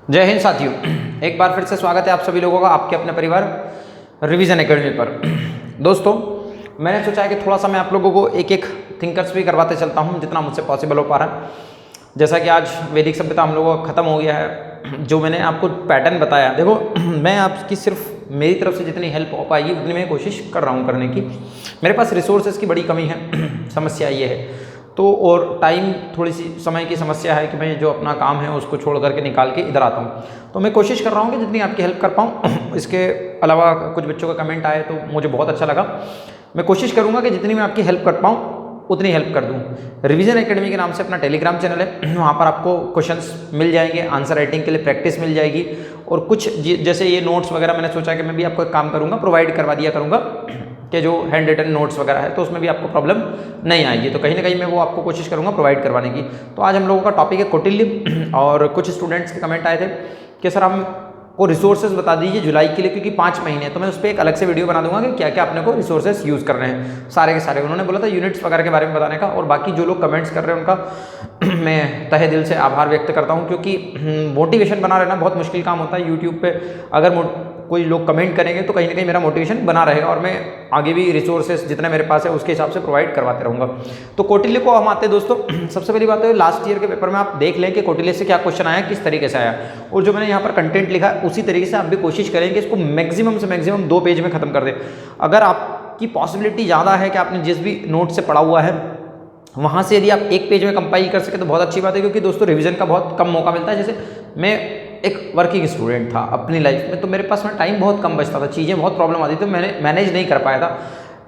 जय हिंद साथियों, एक बार फिर से स्वागत है आप सभी लोगों का आपके अपने परिवार रिवीजन एकेडमी पर। दोस्तों, मैंने सोचा है कि थोड़ा सा मैं आप लोगों को एक एक थिंकर्स भी करवाते चलता हूं जितना मुझसे पॉसिबल हो पा रहा है। जैसा कि आज वैदिक सभ्यता हम लोगों का ख़त्म हो गया है, जो मैंने आपको पैटर्न बताया, देखो मैं आपकी सिर्फ मेरी तरफ से जितनी हेल्प हो पाएगी उतनी मैं कोशिश कर रहा हूँ करने की। मेरे पास रिसोर्सेज की बड़ी कमी है, समस्या ये है तो, और टाइम थोड़ी सी समय की समस्या है कि मैं जो अपना काम है उसको छोड़ करके निकाल के इधर आता हूँ। तो मैं कोशिश कर रहा हूँ कि जितनी आपकी हेल्प कर पाऊँ। इसके अलावा कुछ बच्चों का कमेंट आए तो मुझे बहुत अच्छा लगा। मैं कोशिश करूँगा कि जितनी मैं आपकी हेल्प कर पाऊँ उतनी हेल्प कर दूँ। रिवीजन एकेडमी के नाम से अपना टेलीग्राम चैनल है, वहाँ पर आपको क्वेश्चंस मिल जाएंगे, आंसर राइटिंग के लिए प्रैक्टिस मिल जाएगी, और कुछ जैसे ये नोट्स वगैरह मैंने सोचा कि मैं भी आपको एक काम करूँगा, प्रोवाइड करवा दिया करूँगा कि जो हैंड रिटन नोट्स वगैरह है तो उसमें भी आपको प्रॉब्लम नहीं आएगी। तो कहीं ना कहीं मैं वो आपको कोशिश करूँगा प्रोवाइड करवाने की। तो आज हम लोगों का टॉपिक है कौटिल्य, और कुछ स्टूडेंट्स के कमेंट आए थे कि सर हमको रिसोर्सेज बता दीजिए जुलाई के लिए, क्योंकि 5 महीने, तो मैं उस पर एक अलग से वीडियो बना दूंगा कि क्या क्या अपने को रिसोर्सेज यूज़ करने हैं सारे के सारे। उन्होंने बोला था यूनिट्स वगैरह के बारे में बताने का, और बाकी जो लोग कमेंट्स कर रहे हैं उनका मैं तहे दिल से आभार व्यक्त करता हूँ, क्योंकि मोटिवेशन बना रहना बहुत मुश्किल काम होता है। यूट्यूब पर अगर कोई लोग कमेंट करेंगे तो कहीं ना कहीं मेरा मोटिवेशन बना रहेगा, और मैं आगे भी रिसोर्सेज जितने मेरे पास है उसके हिसाब से प्रोवाइड करवाते रहूँगा। तो कौटिल्य को हम आते हैं दोस्तों। सबसे पहली बात है, लास्ट ईयर के पेपर में आप देख लें कि कौटिल्य से क्या क्वेश्चन आया, किस तरीके से आया, और जो मैंने यहाँ पर कंटेंट लिखा है उसी तरीके से आप भी कोशिश करेंगे इसको मैक्सिमम से मैक्सिमम 2 पेज में खत्म कर दें। अगर आपकी पॉसिबिलिटी ज़्यादा है कि आपने जिस भी नोट से पढ़ा हुआ है वहाँ से यदि आप 1 पेज में कंपाइल कर सके तो बहुत अच्छी बात है, क्योंकि दोस्तों रिवीजन का बहुत कम मौका मिलता है। जैसे मैं एक वर्किंग स्टूडेंट था अपनी लाइफ में, तो मेरे पास में टाइम बहुत कम बचता था, चीज़ें बहुत प्रॉब्लम आती थी, तो मैंने मैनेज नहीं कर पाया था।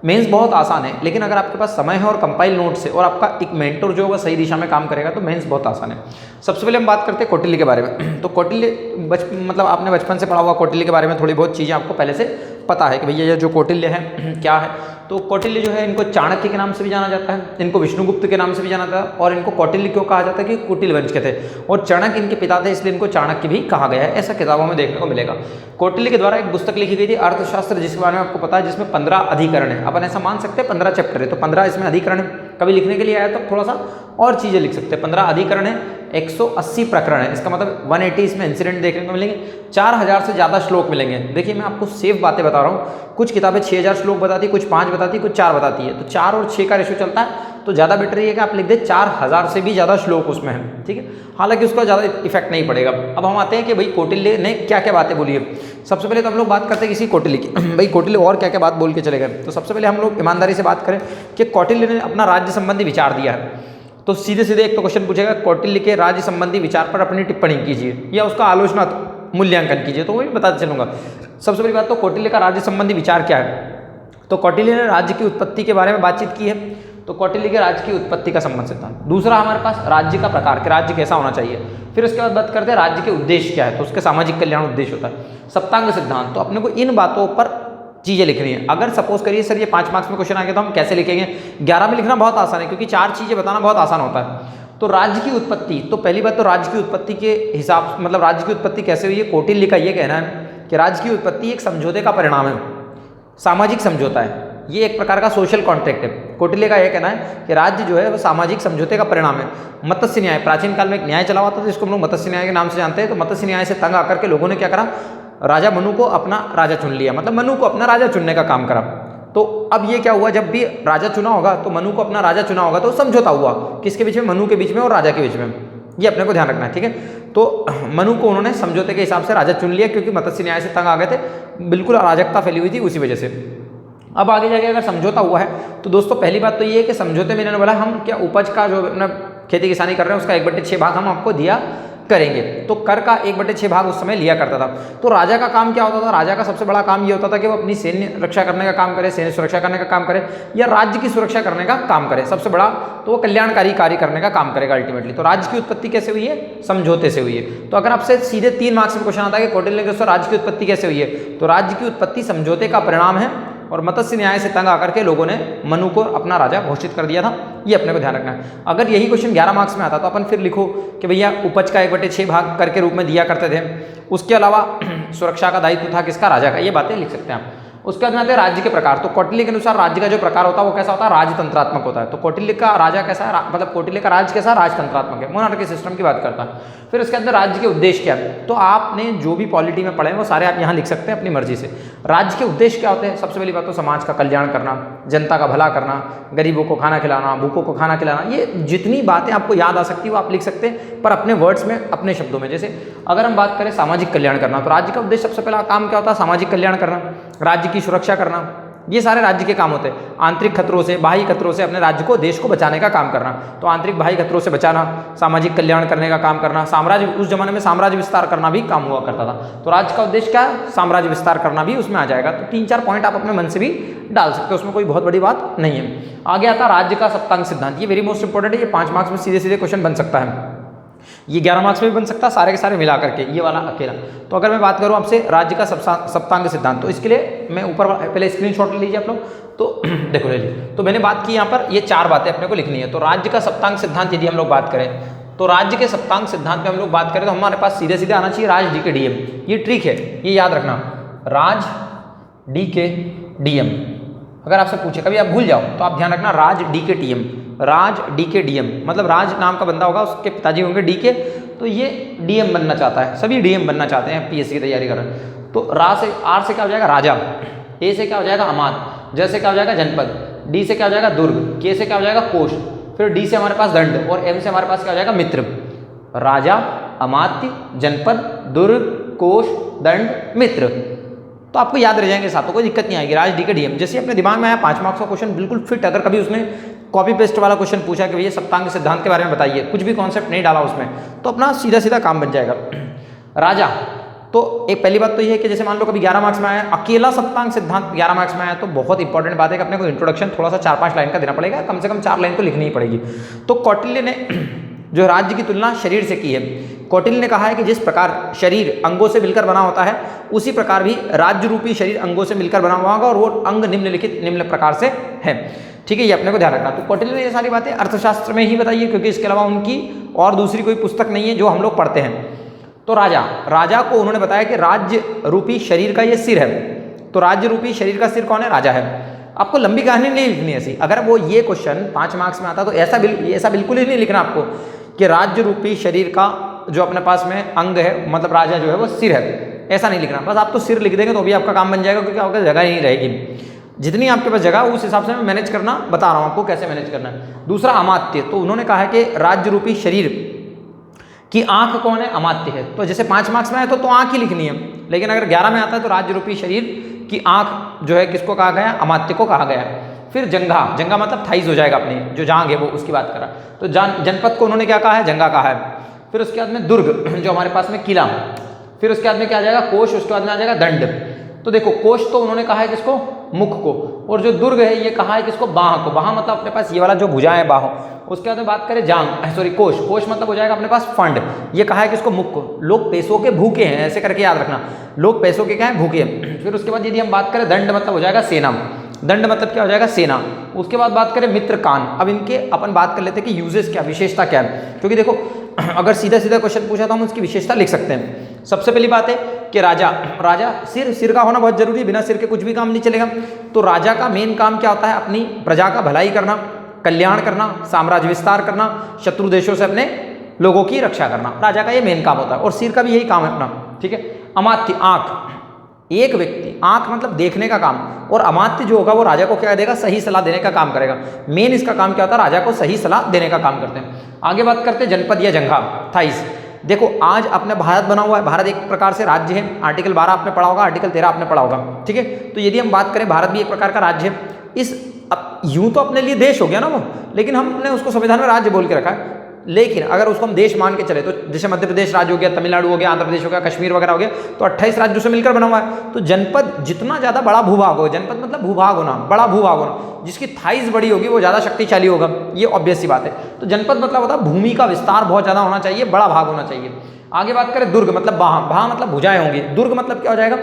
मेंस बहुत आसान है, लेकिन अगर आपके पास समय है और कंपाइल नोट्स है और आपका एक मेंटर जो होगा सही दिशा में काम करेगा तो मेंस बहुत आसान है। सबसे पहले हम बात करते हैं कौटिल्य के बारे में। तो कौटिल्य मतलब आपने बचपन से पढ़ा हुआ कौटिल्य के बारे में थोड़ी बहुत चीज़ें आपको पहले से पता है कि भैया ये जो कौटिल्य है क्या है। तो कौटिल्य जो है, इनको चाणक्य के नाम से भी जाना जाता है, इनको विष्णुगुप्त के नाम से भी जाना जाता है, और इनको कौटिल्य क्यों कहा जाता है कि कुटिल वंश के थे, और चाणक्य इनके पिता थे, इसलिए इनको चाणक्य भी कहा गया है, ऐसा किताबों में देखने को मिलेगा। कौटिल्य के द्वारा एक पुस्तक लिखी गई थी अर्थशास्त्र, जिसके बारे में आपको पता है, जिसमें 15 अधिकरण है। अपन ऐसा मान सकते हैं 15 चैप्टर है तो 15 इसमें अधिकरण है। कभी लिखने के लिए आया तो थोड़ा सा और चीज़ें लिख सकते हैं। 15 अधिकरण है, 180 प्रकरण है, इसका मतलब 180 इसमें इंसिडेंट देखने को मिलेंगे, 4000 से ज़्यादा श्लोक मिलेंगे। देखिए मैं आपको सेफ बातें बता रहा हूँ, कुछ किताबें 6000 श्लोक बताती है, कुछ 5 बताती है, कुछ 4 बताती है, तो 4 और 6 का रेशो चलता है, तो ज़्यादा बेटर ये कि आप लिख दें 4000 से भी ज़्यादा श्लोक उसमें है, ठीक है। हालांकि उसका ज़्यादा इफेक्ट नहीं पड़ेगा। अब हम आते हैं कि भाई कौटिल्य ने क्या क्या बातें बोली है। सबसे पहले तो हम लोग बात करते हैं किसी कौटिल्य की, भाई कौटिल्य और क्या क्या बात बोल के चले गए। तो सबसे पहले हम लोग ईमानदारी से बात करें कि कौटिल्य ने अपना राज्य संबंधी विचार दिया है। तो सीधे सीधे एक तो क्वेश्चन पूछेगा, कौटिल्य के राज्य संबंधी विचार पर अपनी टिप्पणी कीजिए या उसका आलोचना मूल्यांकन कीजिए, तो वही बताते चलूंगा। सबसे पहली बात तो कौटिल्य का राज्य संबंधी विचार क्या है। तो कौटिल्य ने राज्य की उत्पत्ति के बारे में बातचीत की है, तो कौटिल्य के राज्य की उत्पत्ति का संबंध सिद्धांत। दूसरा हमारे पास राज्य का प्रकार, कि राज्य कैसा होना चाहिए। फिर उसके बाद बात करते हैं राज्य के उद्देश्य क्या है, तो उसके सामाजिक कल्याण उद्देश्य होता है। सप्तांग सिद्धांत, तो अपने को इन बातों पर चीज़ें लिखनी है। अगर सपोज करिए सर ये 5 मार्क्स में क्वेश्चन आ गया तो हम कैसे लिखेंगे। 11 में लिखना बहुत आसान है, क्योंकि 4 चीज़ें बताना बहुत आसान होता है। तो राज्य की उत्पत्ति, तो पहली बात तो राज्य की उत्पत्ति के हिसाब, मतलब राज्य की उत्पत्ति कैसे हुई है, कौटिल्य का ये कहना है कि राज्य की उत्पत्ति एक समझौते का परिणाम है, सामाजिक समझौता है, ये एक प्रकार का सोशल कॉन्ट्रैक्ट है। कौटिल्य का यह कहना है कि राज्य जो है वो सामाजिक समझौते का परिणाम है। मत्स्य न्याय, प्राचीन काल में एक न्याय चला हुआ था, जिसको हम लोग मत्स्य न्याय के नाम से जानते हैं। तो मत्स्य न्याय से तंग आकर के लोगों ने क्या करा, राजा मनु को अपना राजा चुन लिया, मतलब मनु को अपना राजा चुनने का काम करा। तो अब ये क्या हुआ, जब भी राजा चुना होगा तो मनु को अपना राजा चुना होगा, तो समझौता हुआ किसके बीच में, मनु के बीच में और राजा के बीच में। ये अपने को ध्यान रखना है, ठीक है। तो मनु को उन्होंने समझौते के हिसाब से राजा चुन लिया, क्योंकि मत्स्य न्याय से तंग आ गए थे, बिल्कुल अराजकता फैली हुई थी उसी वजह से। अब आगे जाके अगर समझौता हुआ है तो दोस्तों पहली बात तो ये है कि समझौते में इन्होंने बोला हम क्या उपज का जो अपना खेती किसानी कर रहे हैं उसका 1/6 भाग हम आपको दिया करेंगे। तो कर का 1/6 भाग उस समय लिया करता था। तो राजा का काम क्या होता था, राजा का सबसे बड़ा काम ये होता था कि वो अपनी सैन्य रक्षा करने का काम करे, सैन्य सुरक्षा करने का काम करे, या राज्य की सुरक्षा करने का काम करे। सबसे बड़ा तो वो कल्याणकारी कार्य करने का काम करेगा अल्टीमेटली। तो राज्य की उत्पत्ति कैसे हुई है, समझौते से हुई है। तो अगर आपसे सीधे 3 मार्क्स में क्वेश्चन आता है कि कौटिल्य ने राज्य की उत्पत्ति कैसे हुई है, तो राज्य की उत्पत्ति समझौते का परिणाम है, और मत्स्य न्याय से तंग आकर के लोगों ने मनु को अपना राजा घोषित कर दिया था। ये अपने को ध्यान रखना है। अगर यही क्वेश्चन 11 मार्क्स में आता तो अपन फिर लिखो कि भैया उपज का 1/6 भाग कर के रूप में दिया करते थे, उसके अलावा सुरक्षा का दायित्व था किसका, राजा का। ये बातें लिख सकते हैं आप। उसके बाद में आते हैं राज्य के प्रकार। तो कौटिल्य के अनुसार राज्य का जो प्रकार होता है वो कैसा होता है, राजतंत्रात्मक होता है। तो कौटिल्य का राजा कैसा है, मतलब कौटिल्य का राज्य कैसा, राजतंत्रात्मक है, मोनार्की सिस्टम की बात करता है। फिर उसके अंदर राज्य के उद्देश्य क्या है, तो आपने जो भी पॉलिटी में पढ़े हैं वो सारे आप यहाँ लिख सकते हैं अपनी मर्जी से। राज्य के उद्देश्य क्या होते हैं, सबसे पहली बात तो समाज का कल्याण करना, जनता का भला करना, गरीबों को खाना खिलाना, भूखों को खाना खिलाना, ये जितनी बातें आपको याद आ सकती है वो आप लिख सकते हैं, पर अपने वर्ड्स में, अपने शब्दों में। जैसे अगर हम बात करें सामाजिक कल्याण करना, तो राज्य का उद्देश्य सबसे पहला काम क्या होता है, सामाजिक कल्याण करना, राज्य की सुरक्षा करना, ये सारे राज्य के काम होते हैं। आंतरिक खतरों से, बाह्य खतरों से अपने राज्य को, देश को बचाने का काम करना, तो आंतरिक बाह्य खतरों से बचाना, सामाजिक कल्याण करने का काम करना, साम्राज्य, उस जमाने में साम्राज्य विस्तार करना भी काम हुआ करता था। तो राज्य का उद्देश्य क्या है, साम्राज्य विस्तार करना भी उसमें आ जाएगा। तो 3-4 पॉइंट आप अपने मन से भी डाल सकते हो, उसमें कोई बहुत बड़ी बात नहीं है। आगे आता राज्य का सप्तांग सिद्धांत, ये वेरी मोस्ट इंपॉर्टेंट है, ये 5 मार्क्स में सीधे सीधे क्वेश्चन बन सकता है, ये 11 मार्क्स में भी बन सकता है, सारे के सारे मिला करके, ये वाला अकेला। तो अगर मैं बात करूं आपसे राज्य का सप्तांग सिद्धांत, तो इसके लिए मैं ऊपर पहले स्क्रीनशॉट ले लीजिए आप लोग, तो देखो ले लीजिए। तो मैंने बात की यहाँ पर, ये 4 बातें अपने को लिखनी है। तो राज्य का सप्तांग सिद्धांत यदि हम लोग बात करें, तो राज्य के सप्तांग सिद्धांत में हम लोग बात करें तो हमारे पास सीधे सीधे आना चाहिए राज डी के डीएम। ये ट्रिक है, ये याद रखना, राज डी के डीएम। अगर आपसे पूछे, कभी आप भूल जाओ तो आप ध्यान रखना, राज डी के डीएम, राज डी के डीएम, मतलब राज नाम का बंदा होगा, उसके पिताजी होंगे डी के, तो ये डीएम बनना चाहता है, सभी डीएम बनना चाहते हैं, पीएससी की तैयारी कर रहे हैं। तो रा से, आर से क्या हो जाएगा राजा, ए से क्या हो जाएगा अमात्य, जे से क्या हो जाएगा जनपद, डी से क्या हो जाएगा दुर्ग, के से क्या हो जाएगा कोष, फिर डी से हमारे पास दंड, और एम से हमारे पास क्या हो जाएगा मित्र। राजा, अमात्य, जनपद, दुर्ग, कोष, दंड, मित्र। तो आपको याद रह जाएंगे साथों, कोई दिक्कत नहीं आएगी। राज डी के डीएम, जैसे अपने दिमाग में आया 5 मार्क्स का क्वेश्चन बिल्कुल फिट, अगर कभी उसने कॉपी पेस्ट वाला क्वेश्चन पूछा कि भैया सप्तांग सिद्धांत के बारे में बताइए, कुछ भी कॉन्सेप्ट नहीं डाला उसमें, तो अपना सीधा सीधा काम बन जाएगा। राजा, तो एक पहली बात तो ये है कि जैसे मान लो कभी 11 मार्क्स में आया अकेला सप्तांग सिद्धांत 11 मार्क्स में आया, तो बहुत इंपॉर्टेंट बात है कि अपने को इंट्रोडक्शन थोड़ा सा 4-5 लाइन का देना पड़ेगा, कम से कम 4 लाइन तो लिखनी ही पड़ेगी। तो कौटिल्य ने जो राज्य की तुलना शरीर से की है, कौटिल्य ने कहा है कि जिस प्रकार शरीर अंगों से मिलकर बना होता है, उसी प्रकार भी राज्य रूपी शरीर अंगों से मिलकर बना हुआ होगा, और वो अंग निम्नलिखित निम्न प्रकार से है। ठीक है, ये अपने को ध्यान रखना। तो कौटिल्य ने ये सारी बातें अर्थशास्त्र में ही बताई है, क्योंकि इसके अलावा उनकी और दूसरी कोई पुस्तक नहीं है जो हम लोग पढ़ते हैं। तो राजा को उन्होंने बताया कि राज्य रूपी शरीर का ये सिर है। तो राज्य रूपी शरीर का सिर कौन है, राजा है। आपको लंबी कहानी नहीं लिखनी ऐसी, अगर वो ये क्वेश्चन 5 मार्क्स में आता तो ऐसा बिल्कुल ही नहीं लिखना आपको कि राज्य रूपी शरीर का जो अपने पास में अंग है, मतलब राजा जो है वो सिर है, ऐसा नहीं लिखना। बस आप तो सिर लिख देंगे तो भी आपका काम बन जाएगा, क्योंकि आपका जगह ही नहीं रहेगी। जितनी आपके पास जगह उस हिसाब से मैं मैनेज करना बता रहा हूँ आपको कैसे मैनेज करना है। दूसरा अमात्य, तो उन्होंने कहा है कि राज्य रूपी शरीर की आंख कौन है, अमात्य है। तो जैसे 5 मार्क्स में आए तो आंख ही लिखनी है, लेकिन अगर 11 में आता है तो राज्य रूपी शरीर की आंख जो है किसको कहा गया, अमात्य को कहा गया। फिर जंघा मतलब थाइज हो जाएगा, अपनी जो जांग है वो, उसकी बात करा। तो जनपद को उन्होंने क्या कहा है, जंगा कहा है। फिर उसके बाद में दुर्ग जो हमारे पास में किला, फिर उसके बाद में क्या आ जाएगा कोष, उसके बाद में आ जाएगा दंड। तो देखो कोष तो उन्होंने कहा है किसको, मुख को, और जो दुर्ग है ये कहा है किसको, बाह को। बाह मतलब अपने पास ये वाला जो भुजा है बाह। उसके बाद में बात करें कोष मतलब हो जाएगा अपने पास फंड, ये कहा है किसको, मुख को। लोग पैसों के भूखे हैं, ऐसे करके याद रखना, लोग पैसों के क्या है, भूखे हैं। फिर उसके बाद यदि हम बात करें दंड मतलब हो जाएगा सेना, दंड मतलब क्या हो जाएगा, सेना। उसके बाद बात करें मित्र कान। अब इनके अपन बात कर लेते हैं कि यूजेस क्या, विशेषता क्या है, क्योंकि देखो अगर सीधा सीधा क्वेश्चन पूछा तो हम उसकी विशेषता लिख सकते हैं। सबसे पहली बात है कि राजा सिर का होना बहुत जरूरी है, बिना सिर के कुछ भी काम नहीं चलेगा। तो राजा का मेन काम क्या होता है, अपनी प्रजा का भलाई करना, कल्याण करना, साम्राज्य विस्तार करना, शत्रु देशों से अपने लोगों की रक्षा करना, राजा का ये मेन काम होता है। और सिर का भी यही काम है अपना, ठीक है। अमात्य, आंख, एक व्यक्ति, आंख मतलब देखने का काम, और अमात्य जो होगा वो राजा को क्या देगा, सही सलाह देने का काम करेगा। मेन इसका काम क्या होता है, राजा को सही सलाह देने का काम करते हैं। आगे बात करते हैं जनपद या जंघा, थाइस। देखो आज अपने भारत बना हुआ है, भारत एक प्रकार से राज्य है। आर्टिकल 12 आपने पढ़ा होगा, आर्टिकल 13 आपने पढ़ा होगा, ठीक है। तो यदि हम बात करें, भारत भी एक प्रकार का राज्य है। यूं तो अपने लिए देश हो गया ना वो, लेकिन हमने उसको संविधान में राज्य बोल के रखा है। लेकिन अगर उसको हम देश मान के चले, तो जैसे मध्य प्रदेश राज्य हो गया, तमिलनाडु हो गया, आंध्र प्रदेश हो गया, कश्मीर वगैरह हो गया, तो 28 राज्यों से मिलकर बना हुआ है। तो जनपद जितना ज्यादा बड़ा भूभाग हो, जनपद मतलब भूभाग होना, बड़ा भूभाग होना, जिसकी थाइज बड़ी होगी वो ज्यादा शक्तिशाली होगा, ये ऑब्वियस सी बात है। तो जनपद मतलब होता है भूमि का विस्तार बहुत ज्यादा होना चाहिए, बड़ा भाग होना चाहिए। आगे बात करें दुर्ग मतलब बाह मतलब भुजाएं होंगी। दुर्ग मतलब क्या हो जाएगा,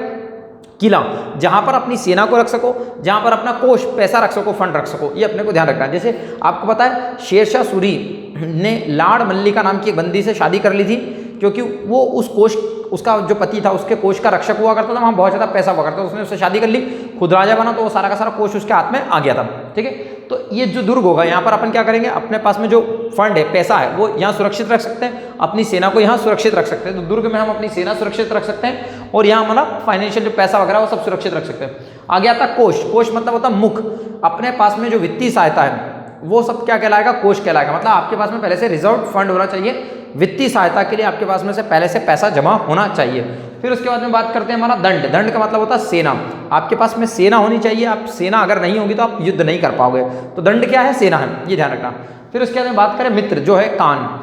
किला, जहां पर अपनी सेना को रख सको, जहां पर अपना कोष पैसा रख सको, फंड रख सको, ये अपने को ध्यान रखना है। जैसे आपको पता है शेरशाह सूरी ने लाड़ मल्लिका नाम की एक बंदी से शादी कर ली थी, क्योंकि वो उस कोष, उसका जो पति था उसके कोष का रक्षक हुआ करता था, वहाँ बहुत ज़्यादा पैसा हुआ करता था, उसने उससे शादी कर ली। खुद राजा बना तो वो सारा का सारा कोष उसके हाथ में आ गया था। ठीक है, तो ये जो दुर्ग होगा यहाँ पर अपन क्या करेंगे, अपने पास में जो फंड है, पैसा है, वो यहाँ सुरक्षित रख सकते हैं, अपनी सेना को यहाँ सुरक्षित रख सकते हैं। तो दुर्ग में हम अपनी सेना सुरक्षित रख सकते हैं और यहाँ हमारा फाइनेंशियल जो पैसा वगैरह वो सब सुरक्षित रख सकते हैं। आगे आता कोष। कोष मतलब होता है मुख, अपने पास में जो वित्तीय सहायता है वो सब क्या कहलाएगा, कोष कहलाएगा। मतलब आपके पास में पहले से रिजर्व फंड होना चाहिए, वित्तीय सहायता के लिए आपके पास में से पहले से पैसा जमा होना चाहिए। फिर उसके बाद में बात करते हैं हमारा दंड। दंड का मतलब होता है सेना, आपके पास में सेना होनी चाहिए। आप सेना अगर नहीं होगी तो आप युद्ध नहीं कर पाओगे, तो दंड क्या है, सेना है, ये ध्यान रखना। फिर उसके बाद में बात करें मित्र, जो है कान।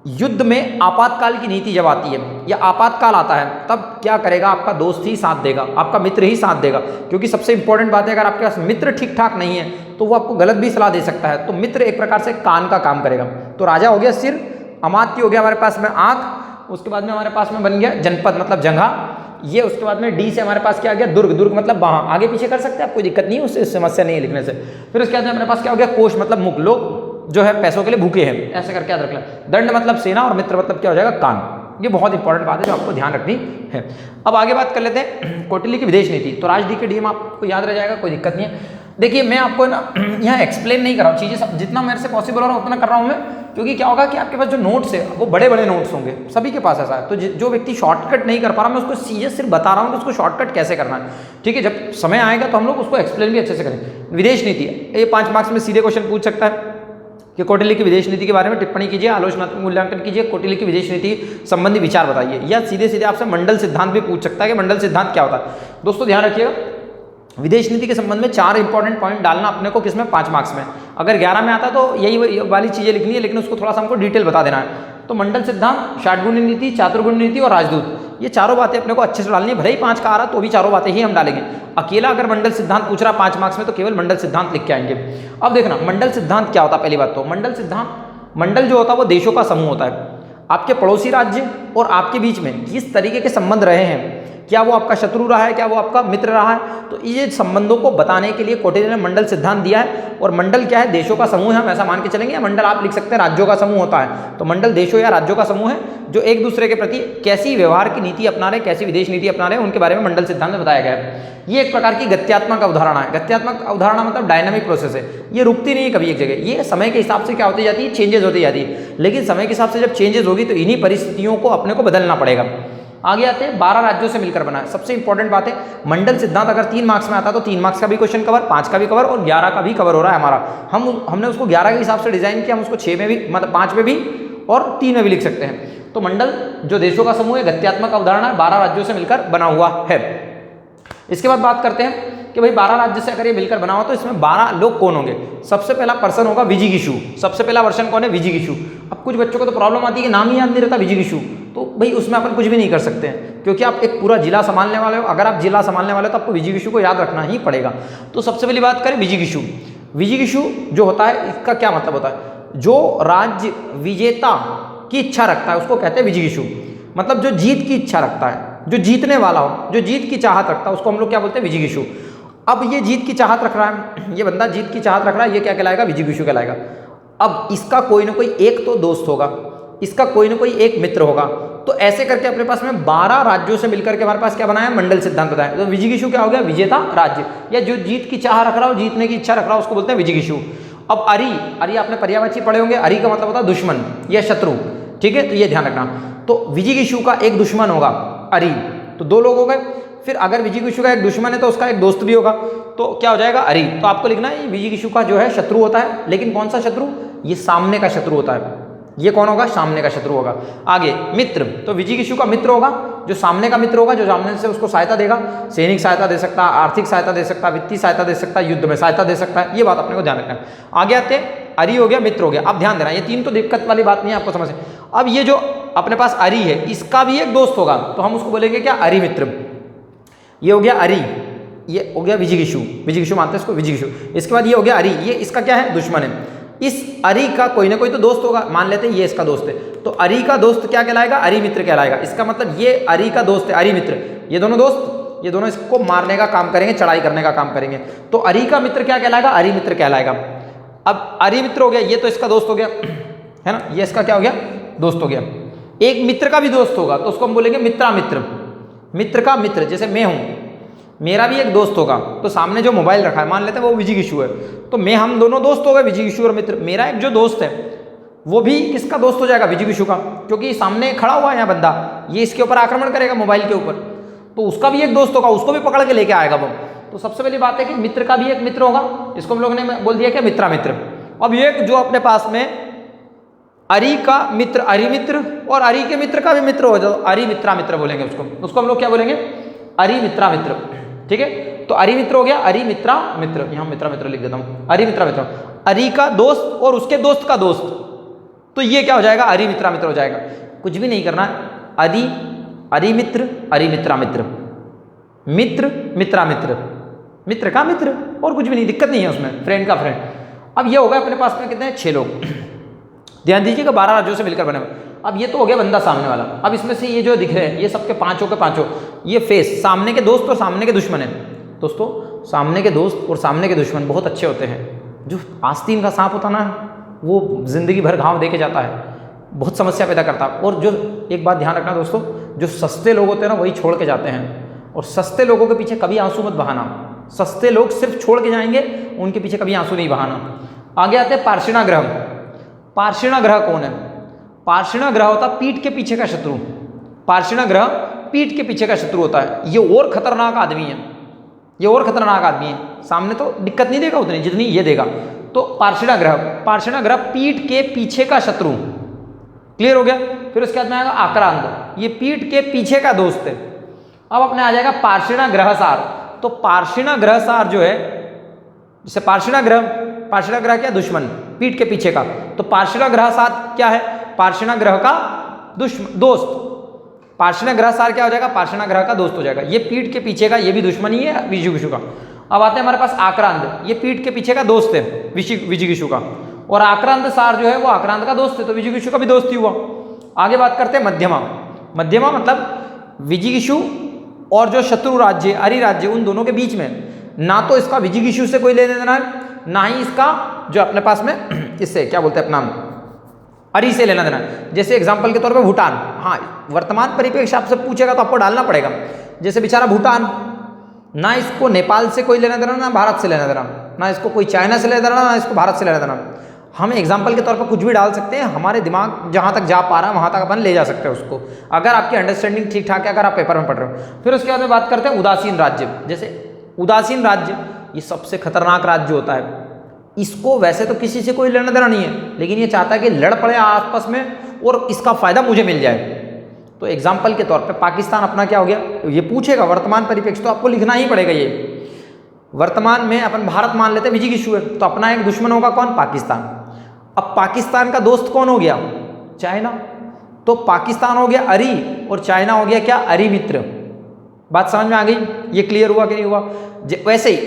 युद्ध में आपातकाल की नीति जब आती है या आपातकाल आता है तब क्या करेगा, आपका दोस्त ही साथ देगा, आपका मित्र ही साथ देगा। क्योंकि सबसे इंपॉर्टेंट बात है, अगर आपके पास मित्र ठीक ठाक नहीं है तो वो आपको गलत भी सलाह दे सकता है। तो मित्र एक प्रकार से कान का काम करेगा। तो राजा हो गया सिर, अमात्य हो गया हमारे पास में आंख, उसके बाद में हमारे पास में बन गया जनपद मतलब जंघा। ये उसके बाद में डी से हमारे पास क्या आ गया, दुर्ग। दुर्ग मतलब वहाँ आगे पीछे कर सकते हैं आप, कोई दिक्कत नहीं है, उससे समस्या नहीं है लिखने से। फिर उसके बाद में हमारे पास क्या हो गया, कोष मतलब मुख, लोग जो है पैसों के लिए भूखे हैं, ऐसे करके याद रख लें। दंड मतलब सेना और मित्र मतलब क्या हो जाएगा, कान। ये बहुत इंपॉर्टेंट बात है जो आपको ध्यान रखनी है। अब आगे बात कर लेते हैं कौटिल्य की विदेश नीति। तो राज डी के डीएम आपको याद रह जाएगा, कोई दिक्कत नहीं है। देखिए मैं आपको ना यहाँ एक्सप्लेन नहीं कर रहा हूँ चीज़ें, सब जितना मेरे से पॉसिबल हो रहा है उतना कर रहा हूँ मैं। क्योंकि क्या होगा कि आपके पास जो नोट्स है वो बड़े बड़े नोट्स होंगे, सभी के पास ऐसा है। तो जो व्यक्ति शॉर्टकट नहीं कर पा रहा, मैं उसको सीधे सिर्फ बता रहा हूँ कि उसको शॉर्टकट कैसे करना है। ठीक है, जब समय आएगा तो हम लोग उसको एक्सप्लेन भी अच्छे से करेंगे। विदेश नीति, ये 5 मार्क्स में सीधे क्वेश्चन पूछ सकता है कि कौटिल्य की विदेश नीति के बारे में टिप्पणी कीजिए, आलोचनात्मक मूल्यांकन कीजिए, कौटिल्य की विदेश नीति संबंधी विचार बताइए। या सीधे सीधे आपसे मंडल सिद्धांत भी पूछ सकता है कि मंडल सिद्धांत क्या होता है। दोस्तों ध्यान रखिएगा, विदेश नीति के संबंध में 4 इंपॉर्टेंट पॉइंट डालना अपने को किसमें, 5 मार्क्स में। अगर 11 में आता तो यही वाली चीज़ें लिखनी है, लेकिन उसको थोड़ा सा हमको डिटेल बता देना है। तो मंडल सिद्धांत, षाटगुणी नीति, चातुर्गुणी नीति और राजदूत, ये चारों बातें अपने को अच्छे से डालनी है। भले ही 5 का आ रहा तो भी चारों बातें ही हम डालेंगे। अकेला अगर मंडल सिद्धांत पूछ रहा 5 मार्क्स में तो केवल मंडल सिद्धांत लिख के आएंगे। अब देखना मंडल सिद्धांत क्या होता है। पहली बात तो मंडल सिद्धांत, मंडल जो होता है वो देशों का समूह होता है। आपके पड़ोसी राज्य और आपके बीच में किस तरीके के संबंध रहे हैं, क्या वो आपका शत्रु रहा है, क्या वो आपका मित्र रहा है, तो ये संबंधों को बताने के लिए कौटिल्य ने मंडल सिद्धांत दिया है। और मंडल क्या है, देशों का समूह है, हम ऐसा मान के चलेंगे। या मंडल आप लिख सकते हैं राज्यों का समूह होता है। तो मंडल देशों या राज्यों का समूह है जो एक दूसरे के प्रति कैसी व्यवहार की नीति अपना रहे, कैसी विदेश नीति अपना रहे, उनके बारे में मंडल सिद्धांत में बताया गया है। ये एक प्रकार की गत्यात्मक अवधारणा है। गत्यात्मक अवधारणा मतलब डायनामिक प्रोसेस है, ये रुकती नहीं है कभी एक जगह। ये समय के हिसाब से क्या होती जाती है, चेंजेस होती जाती है। लेकिन समय के हिसाब से जब चेंजेस होगी तो इन्हीं परिस्थितियों को अपने को बदलना पड़ेगा। आगे आते हैं 12 राज्यों से मिलकर बना है। सबसे इंपॉर्टेंट बात है, मंडल सिद्धांत अगर 3 मार्क्स में आता तो 3 मार्क्स का भी क्वेश्चन कवर, 5 का भी कवर और 11 का भी कवर हो रहा है हमारा। हमने उसको 11 के हिसाब से डिजाइन किया, हम उसको 6 में भी मतलब 5 में भी और 3 में भी लिख सकते हैं। तो मंडल जो देशों का समूह है, गत्यात्मक अवधारणा है, 12 राज्यों से मिलकर बना हुआ है। इसके बाद बात करते हैं कि भाई 12 राज्य से अगर ये मिलकर बना हुआ तो इसमें 12 लोग कौन होंगे। सबसे पहला पर्सन होगा विजिगीषु। सबसे पहला वर्षन कौन है, विजिगीषु। अब कुछ बच्चों को तो प्रॉब्लम आती है कि नाम ही याद नहीं रहता विजिगीषु, तो भाई उसमें अपन कुछ भी नहीं कर सकते हैं क्योंकि आप एक पूरा जिला संभालने वाले हो। अगर आप जिला संभालने वाले हो तो आपको विजिगीषु को याद रखना ही पड़ेगा। तो सबसे पहली बात करें विजिगीषु। विजिगीषु जो होता है इसका क्या मतलब होता है, जो राज्य विजेता की इच्छा रखता है उसको कहते हैं विजिगीषु। मतलब जो जीत की इच्छा रखता है, जो जीतने वाला हो, जो जीत की चाहत रखता है उसको हम लोग क्या बोलते हैं, विजिगीषु। अब ये जीत की चाहत रख रहा है, ये बंदा जीत की चाहत रख रहा है, ये क्या कहलाएगा, विजिगीषु कहलाएगा। अब इसका कोई ना कोई एक तो दोस्त होगा, इसका कोई ना कोई एक मित्र होगा। तो ऐसे करके अपने पास में 12 राज्यों से मिलकर के हमारे पास क्या बनाया, मंडल सिद्धांत बताया। तो विजिगीषु क्या हो गया, विजेता राज्य या जो जीत की चाह रख रहा हो, जीतने की इच्छा रख रहा हो, उसको बोलते हैं विजिगीषु। अब अरि, अरि आपने पर्यायवाची पढ़े होंगे, अरि का मतलब होता है दुश्मन या शत्रु। ठीक है, तो ये ध्यान रखना। तो विजिगीषु का एक दुश्मन होगा अरि, तो 2 लोग हो गए। फिर अगर विजिगीषु का एक दुश्मन है तो उसका एक दोस्त भी होगा, तो क्या हो जाएगा, अरि। तो आपको लिखना है विजिगीषु का जो है शत्रु होता है, लेकिन कौन सा शत्रु, ये सामने का शत्रु होता है। ये कौन होगा, सामने का शत्रु होगा। आगे मित्र, तो विजिगीषु का मित्र होगा जो सामने का मित्र होगा, जो सामने से उसको सहायता देगा, सैनिक सहायता दे सकता है, आर्थिक सहायता दे सकता है, वित्तीय सहायता दे सकता है, युद्ध में सहायता दे सकता है। ये बात अपने को ध्यान रखना है। आगे आते हैं, अरि हो गया, मित्र हो गया। अब ध्यान देना, ये 3 तो दिक्कत वाली बात नहीं है, आपको समझ। अब ये जो अपने पास अरि है, इसका भी एक दोस्त होगा, तो हम उसको बोलेंगे क्या, अरि मित्र। ये हो गया अरि, ये हो गया विजिगीषु, विजिगीषु मानते हैं इसको, विजिगीषु। इसके बाद ये हो गया अरि, ये इसका क्या है, दुश्मन है। इस अरि का कोई ना कोई तो दोस्त होगा, मान लेते हैं ये इसका दोस्त है, तो अरि का दोस्त क्या कहलाएगा, अरि मित्र कहलाएगा। इसका मतलब ये अरि का दोस्त है, अरि मित्र। ये दोनों दोस्त, ये दोनों इसको मारने का काम करेंगे, चढ़ाई करने का काम करेंगे, तो अरि का मित्र क्या कहलाएगा, अरि मित्र कहलाएगा। अब अरि मित्र हो गया, ये तो इसका दोस्त हो गया है ना, ये इसका क्या हो गया, दोस्त हो गया। एक मित्र का भी दोस्त होगा तो उसको हम बोलेंगे मित्रामित्र, मित्र का मित्र। जैसे मैं हूं, मेरा भी एक दोस्त होगा, तो सामने जो मोबाइल रखा है मान लेते हैं वो विजिगीषु है, तो मैं हम दोनों दोस्त हो गए, विजिगीषु और मित्र। मेरा एक जो दोस्त है वो भी किसका दोस्त हो जाएगा, विजिगीषु का, क्योंकि सामने खड़ा हुआ है यहाँ बंदा, ये इसके ऊपर आक्रमण करेगा मोबाइल के ऊपर, तो उसका भी एक दोस्त होगा, उसको भी पकड़ के लेके आएगा वो। तो सबसे पहली बात है कि मित्र का भी एक मित्र होगा, इसको हम लोगों ने बोल दिया क्या, मित्रामित्र। अब एक जो अपने पास में अरि का मित्र, अरि मित्र, और अरि के मित्र का भी मित्र हो जाओ, अरि मित्रामित्र बोलेंगे उसको हम लोग क्या बोलेंगे, अरि मित्रामित्र। ठीक है, तो अरि मित्र हो गया, अरि मित्रा मित्र, यहाँ मित्रामित्र लिख देता हूँ, अरि मित्रामित्र, अरि का दोस्त और उसके दोस्त का दोस्त, तो ये क्या हो जाएगा, अरि मित्रामित्र हो जाएगा। कुछ भी नहीं करना, अरि मित्र, अरि मित्रामित्र, मित्र मित्रामित्र, मित्र का मित्र, और कुछ भी नहीं, दिक्कत नहीं है उसमें, फ्रेंड का फ्रेंड। अब ये होगा अपने पास में कितने हैं, 6 लोग। ध्यान दीजिएगा 12 राज्यों से मिलकर बने हुए। अब ये तो हो गया बंदा सामने वाला। अब इसमें से ये जो दिख रहे हैं ये सबके पांचों के पांचों ये फेस, सामने के दोस्त और सामने के दुश्मन है। दोस्तों सामने के दोस्त और सामने के दुश्मन बहुत अच्छे होते हैं। जो आस्तीन का सांप होता ना वो जिंदगी भर घाव दे के जाता है, बहुत समस्या पैदा करता है। और जो एक बात ध्यान रखना दोस्तों, जो सस्ते लोग होते हैं ना वही छोड़ के जाते हैं, और सस्ते लोगों के पीछे कभी आंसू मत बहाना। सस्ते लोग सिर्फ छोड़ के जाएंगे, उनके पीछे कभी आंसू नहीं बहाना। आगे आते हैं पार्षिणा ग्रह। पार्षिणा ग्रह कौन है? पार्षिणा ग्रह होता पीठ के पीछे का शत्रु। पार्षिणा ग्रह पीठ के पीछे का शत्रु होता है। ये और खतरनाक आदमी है, ये और खतरनाक आदमी है। सामने तो दिक्कत नहीं देगा उतनी जितनी ये देगा। तो पार्षिणा ग्रह, पार्षिणा ग्रह पीठ के पीछे का शत्रु। क्लियर हो गया? फिर उसके बाद में आएगा आक्रांत, ये पीठ के पीछे का दोस्त है। अब अपने आ जाएगा पार्षिणा ग्रहसार। तो पार्षिणा ग्रहसार जो है, जैसे पार्षिणा ग्रह क्या, दुश्मन, पीठ के पीछे का। तो पार्षिणा ग्रहसार क्या है? पार्षिणा ग्रह का दोस्त। पार्षिणा ग्रहसार क्या हो जाएगा? पार्षिणा ग्रह का दोस्त हो जाएगा। ये पीठ के पीछे का, ये भी दुश्मन ही है विजिगीषु का। अब आते हैं हमारे पास आक्रांत, ये पीठ के पीछे का दोस्त है विजिगीषु का। और आक्रांत सार जो है वो आक्रांत का दोस्त है, तो विजिगीषु का भी दोस्त ही हुआ। आगे बात करते हैं मध्यमा। मध्यमा मतलब विजिगीषु और जो शत्रु राज्य अरि राज्य, उन दोनों के बीच में ना तो इसका विजिगीषु से कोई लेने देना है, ना ही इसका जो अपने पास में इससे क्या बोलते हैं अपना अरि से लेना देना। जैसे एग्जांपल के तौर पे भूटान, हाँ वर्तमान परिप्रेक्ष्य आपसे पूछेगा तो आपको डालना पड़ेगा। जैसे बेचारा भूटान, ना इसको नेपाल से कोई लेना देना, ना भारत से लेना देना, ना इसको कोई चाइना से लेना देना, ना इसको भारत से लेना देना। हम एग्जाम्पल के तौर पर कुछ भी डाल सकते हैं, हमारे दिमाग जहाँ तक जा पा रहा है वहाँ तक अपन ले जा सकते हैं उसको, अगर आपकी अंडरस्टैंडिंग ठीक ठाक है, अगर आप पेपर में पढ़ रहे हो। फिर उसके बाद में बात करते हैं उदासीन राज्य। जैसे उदासीन राज्य ये सबसे खतरनाक राज्य होता है। इसको वैसे तो किसी से कोई लेना देना नहीं है, लेकिन ये चाहता है कि लड़ पड़े आपस में और इसका फायदा मुझे मिल जाए। तो एग्जाम्पल के तौर पे पाकिस्तान अपना क्या हो गया, ये पूछेगा वर्तमान परिप्रेक्ष्य तो आपको लिखना ही पड़ेगा। ये वर्तमान में अपन भारत मान लेते हैं विजिगीषु है, तो अपना एक दुश्मन होगा कौन? पाकिस्तान। अब पाकिस्तान का दोस्त कौन हो गया? चाइना। तो पाकिस्तान हो गया अरि और चाइना हो गया क्या? अरि मित्र। बात समझ में आ गई? ये क्लियर हुआ कि नहीं हुआ? वैसे ही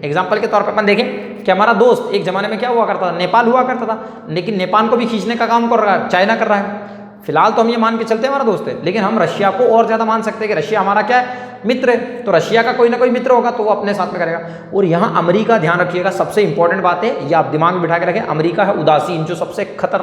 एग्जाम्पल के तौर पर अपन देखें कि हमारा दोस्त एक जमाने में क्या हुआ करता था? नेपाल हुआ करता था, लेकिन नेपाल को भी खींचने का काम कर रहा है चाइना कर रहा है। फिलहाल तो हम ये मान के चलते हैं हमारा दोस्त है, लेकिन हम रशिया को और ज़्यादा मान सकते हैं कि रशिया हमारा क्या है? मित्र है। तो रशिया का कोई ना कोई मित्र होगा तो वो अपने साथ में करेगा। और यहाँ अमेरिका ध्यान रखिएगा, सबसे इंपॉर्टेंट बात है, ये आप दिमाग में बिठा के रखें, अमेरिका है उदासीन, जो सबसे खतरनाक